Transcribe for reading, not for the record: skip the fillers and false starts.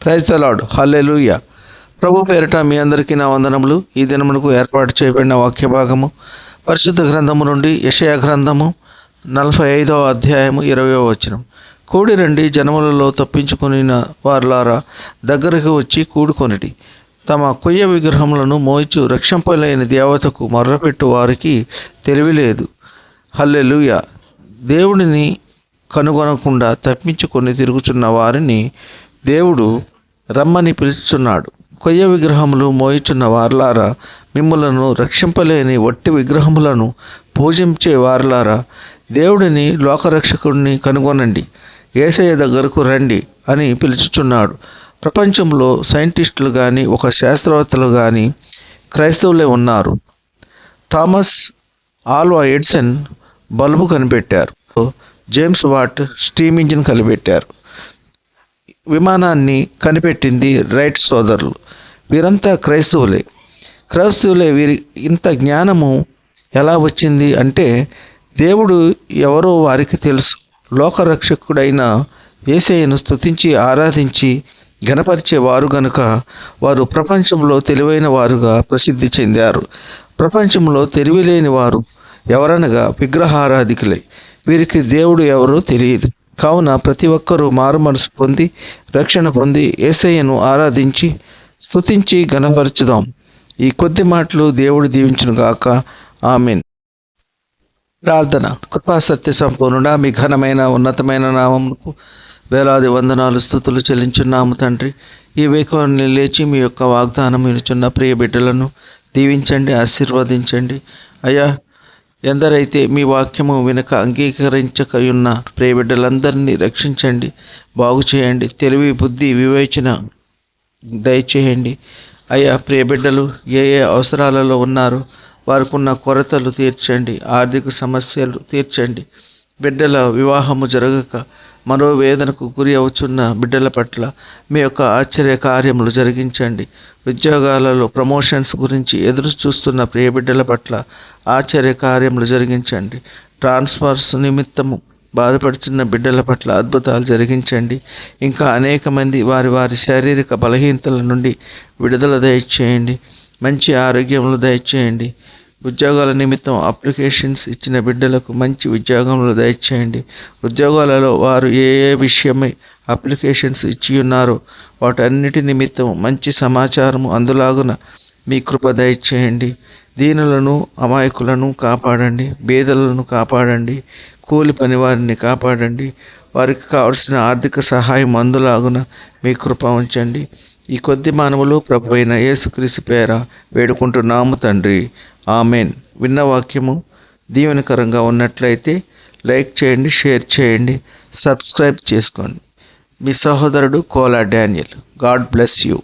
Praise the lord. Hallelujah. ప్రభు పేరిట మీ అందరికీ నా వందనములు. ఈ దినమునకు ఏర్పాటు చేయబడిన వాక్య భాగము పరిశుద్ధ గ్రంథము నుండి యెషయా గ్రంథము 45వ అధ్యాయము 20వ వచనం. కూడి రండి, జనములలో తప్పించుకుని వారులారా దగ్గరకు వచ్చి కూడుకొనిడి. తమ కొయ్య విగ్రహములను మోయిచు రక్షింపలేని దేవతకు మొర్రపెట్టు వారికి తెలివి లేదు. హల్లెలూయా. దేవుడిని కనుగొనకుండా తప్పించుకొని తిరుగుచున్న వారిని దేవుడు రమ్మని పిలుచుచున్నాడు. కొయ్య విగ్రహములు మోయిచున్న వారలారా, మిమ్ములను రక్షింపలేని వట్టి విగ్రహములను పూజించే వారలారా, దేవుడిని లోకరక్షకుడిని కనుగొనండి, యేసయ్య దగ్గరకు రండి అని పిలుచుచున్నాడు. ప్రపంచంలో సైంటిస్టులు కానీ ఒక శాస్త్రవేత్తలు కానీ క్రైస్తవులే ఉన్నారు. థామస్ ఆల్వా ఎడిసన్ బల్బు కనిపెట్టారు. జేమ్స్ వాట్ స్టీమ్ ఇంజిన్ కనిపెట్టారు. విమానాన్ని కనిపెట్టింది రైట్ సోదరులు. వీరంతా క్రైస్తవులే. వీరి ఇంత జ్ఞానము ఎలా వచ్చింది అంటే దేవుడు ఎవరో వారికి తెలుసు. లోకరక్షకుడైన యేసయ్యను స్తుతించి ఆరాధించి ఘనపరిచేవారు గనుక వారు ప్రపంచంలో తెలివైన వారుగా ప్రసిద్ధి చెందారు. ప్రపంచంలో తెలివిలేని వారు ఎవరనగా విగ్రహారాధికులే. వీరికి దేవుడు ఎవరో తెలియదు. కావున ప్రతి ఒక్కరూ మారు మనసు పొంది రక్షణ పొంది యేసయ్యను ఆరాధించి స్తుతించి ఘనపరచుదాం. ఈ కొద్ది మాటలు దేవుడు దీవించును గాక. ఆమేన్. ప్రార్థన. కృపా సత్య సంపూర్ణుడా, మీ ఘనమైన ఉన్నతమైన నామమునకు వేలాది వందనాలు స్తుతులు చెల్లించున్నాము తండ్రి. ఈ వేకువని లేచి మీ యొక్క వాగ్దానం వినుచున్న ప్రియ బిడ్డలను దీవించండి, ఆశీర్వదించండి. అయ్యా, ఎందరైతే మీ వాక్యము వినక అంగీకరించకయున్న ప్రియ బిడ్డలందరినీ రక్షించండి, బాగు చేయండి, తెలివి బుద్ధి వివేచన దయచేయండి. అయ్యా, ప్రియ బిడ్డలు ఏ అవసరాలలో ఉన్నారో వారికున్న కొరతలు తీర్చండి, ఆర్థిక సమస్యలు తీర్చండి. బిడ్డల వివాహము జరగక మనోవేదనకు గురి అవుతున్న బిడ్డల పట్ల మీ యొక్క ఆశ్చర్య కార్యములు జరిగించండి. ఉద్యోగాలలో ప్రమోషన్స్ గురించి ఎదురు చూస్తున్న ప్రియ బిడ్డల పట్ల ఆశ్చర్య కార్యములు జరిగించండి. ట్రాన్స్ఫర్స్ నిమిత్తము బాధపడుతున్న బిడ్డల పట్ల అద్భుతాలు జరిగించండి. ఇంకా అనేక మంది వారి శారీరక బలహీనతల నుండి విడుదల దయచేయండి. మంచి ఆరోగ్యములు దయచేయండి. ఉద్యోగాల నిమిత్తం అప్లికేషన్స్ ఇచ్చిన బిడ్డలకు మంచి ఉద్యోగములు దయచేయండి. ఉద్యోగాలలో వారు ఏ విషయమై అప్లికేషన్స్ ఇచ్చి ఉన్నారో వాటన్నిటి నిమిత్తం మంచి సమాచారము అందులాగున మీ కృప దయచేయండి. దీనులను అమాయకులను కాపాడండి, బేదలను కాపాడండి, కూలి పని వారిని కాపాడండి. వారికి కావలసిన ఆర్థిక సహాయం అందులాగున మీ కృప ఉంచండి. ఈ కొద్ది మానవులు ప్రభు అయిన యేసుక్రీస్తు పేర వేడుకుంటున్నాము తండ్రి. ఆమెన్. విన్న వాక్యము దీవెనకరంగా ఉన్నట్లయితే లైక్ చేయండి, షేర్ చేయండి, సబ్స్క్రైబ్ చేసుకోండి. మీ సహోదరుడు Kola Daniel. God bless you.